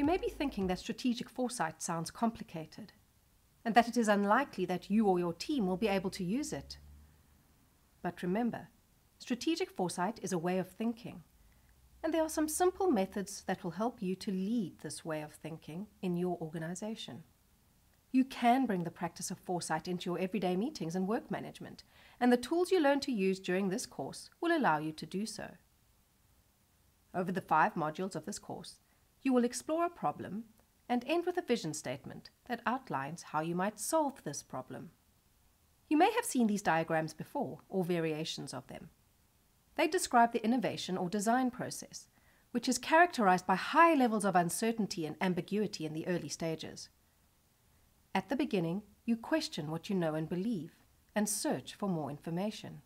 may be thinking that strategic foresight sounds complicated, and that it is unlikely that you or your team will be able to use it. But remember, strategic foresight is a way of thinking, and there are some simple methods that will help you to lead this way of thinking in your organization. You can bring the practice of foresight into your everyday meetings and work management, and the tools you learn to use during this course will allow you to do so. Over the 5 modules of this course, you will explore a problem and end with a vision statement that outlines how you might solve this problem. You may have seen these diagrams before, or variations of them. They describe the innovation or design process, which is characterized by high levels of uncertainty and ambiguity in the early stages. At the beginning, you question what you know and believe, and search for more information.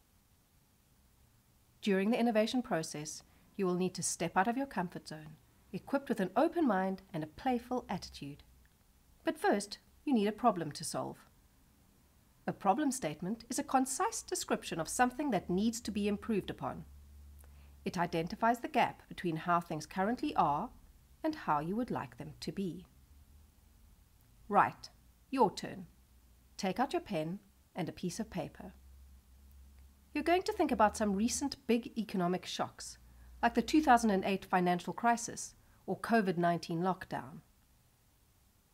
During the innovation process, you will need to step out of your comfort zone, equipped with an open mind and a playful attitude. But first, you need a problem to solve. A problem statement is a concise description of something that needs to be improved upon. It identifies the gap between how things currently are and how you would like them to be. Right, your turn. Take out your pen and a piece of paper. You're going to think about some recent big economic shocks, like the 2008 financial crisis or COVID-19 lockdown.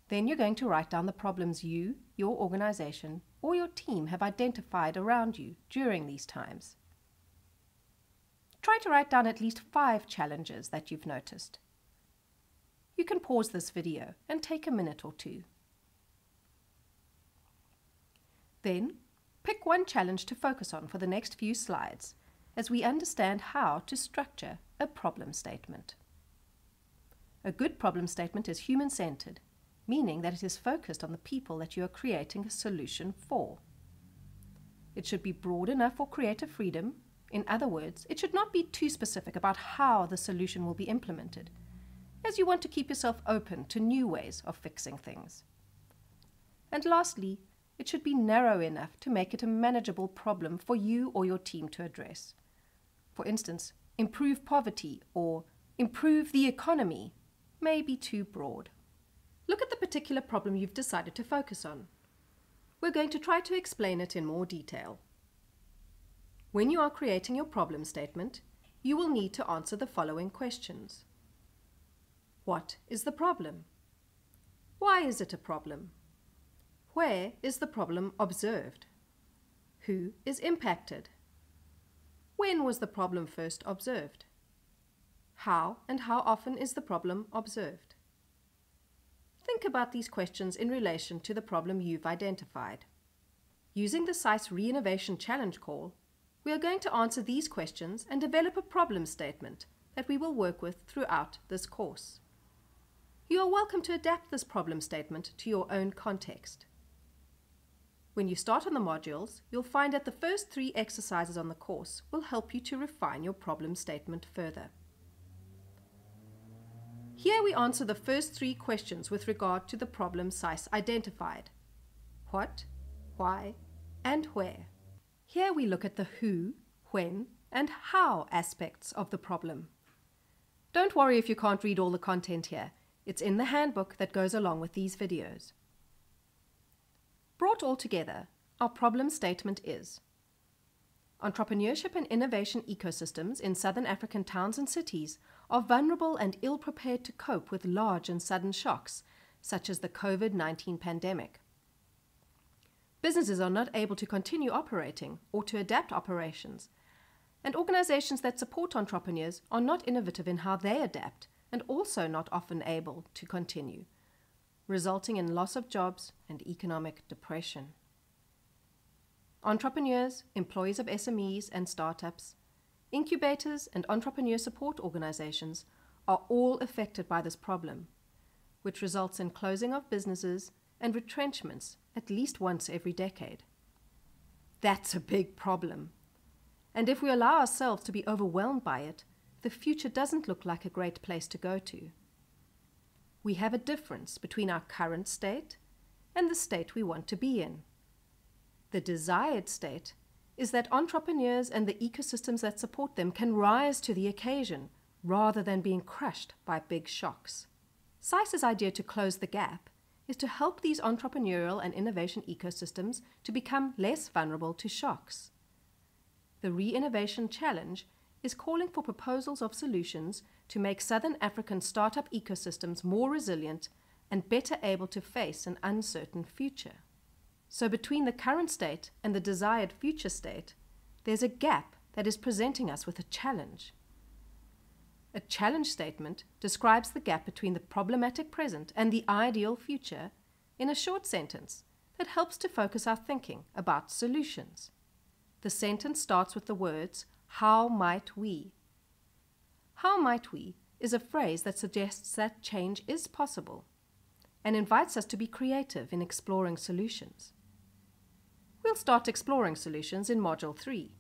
Then you're going to write down the problems you, your organization, or your team have identified around you during these times. Try to write down at least 5 challenges that you've noticed. You can pause this video and take a minute or 2. Then, pick one challenge to focus on for the next few slides as we understand how to structure a problem statement. A good problem statement is human-centered, meaning that it is focused on the people that you are creating a solution for. It should be broad enough for creative freedom. In other words, it should not be too specific about how the solution will be implemented, as you want to keep yourself open to new ways of fixing things. And lastly, it should be narrow enough to make it a manageable problem for you or your team to address. For instance, improve poverty or improve the economy may be too broad. Look at the particular problem you've decided to focus on. We're going to try to explain it in more detail. When you are creating your problem statement, you will need to answer the following questions. What is the problem? Why is it a problem? Where is the problem observed? Who is impacted? When was the problem first observed? How and how often is the problem observed? Think about these questions in relation to the problem you've identified. Using the SAIS Reinnovation Challenge Call, we are going to answer these questions and develop a problem statement that we will work with throughout this course. You are welcome to adapt this problem statement to your own context. When you start on the modules, you'll find that the first 3 exercises on the course will help you to refine your problem statement further. Here we answer the first 3 questions with regard to the problem SAIS identified. What, why, and where. Here we look at the who, when, and how aspects of the problem. Don't worry if you can't read all the content here. It's in the handbook that goes along with these videos. Brought all together, our problem statement is: entrepreneurship and innovation ecosystems in southern African towns and cities are vulnerable and ill-prepared to cope with large and sudden shocks, such as the COVID-19 pandemic. Businesses are not able to continue operating or to adapt operations, and organizations that support entrepreneurs are not innovative in how they adapt and also not often able to continue, resulting in loss of jobs and economic depression. Entrepreneurs, employees of SMEs and startups, incubators and entrepreneur support organizations are all affected by this problem, which results in closing of businesses and retrenchments at least once every decade. That's a big problem. And if we allow ourselves to be overwhelmed by it, the future doesn't look like a great place to go to. We have a difference between our current state and the state we want to be in. The desired state is that entrepreneurs and the ecosystems that support them can rise to the occasion rather than being crushed by big shocks. SAIS's idea to close the gap is to help these entrepreneurial and innovation ecosystems to become less vulnerable to shocks. The Re-Innovation Challenge is calling for proposals of solutions to make Southern African startup ecosystems more resilient and better able to face an uncertain future. So between the current state and the desired future state, there's a gap that is presenting us with a challenge. A challenge statement describes the gap between the problematic present and the ideal future in a short sentence that helps to focus our thinking about solutions. The sentence starts with the words, "How might we?" "How might we" is a phrase that suggests that change is possible and invites us to be creative in exploring solutions. We'll start exploring solutions in Module 3.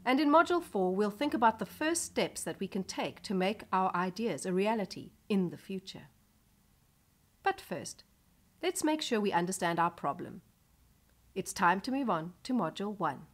And in Module 4, we'll think about the first steps that we can take to make our ideas a reality in the future. But first, let's make sure we understand our problem. It's time to move on to Module 1.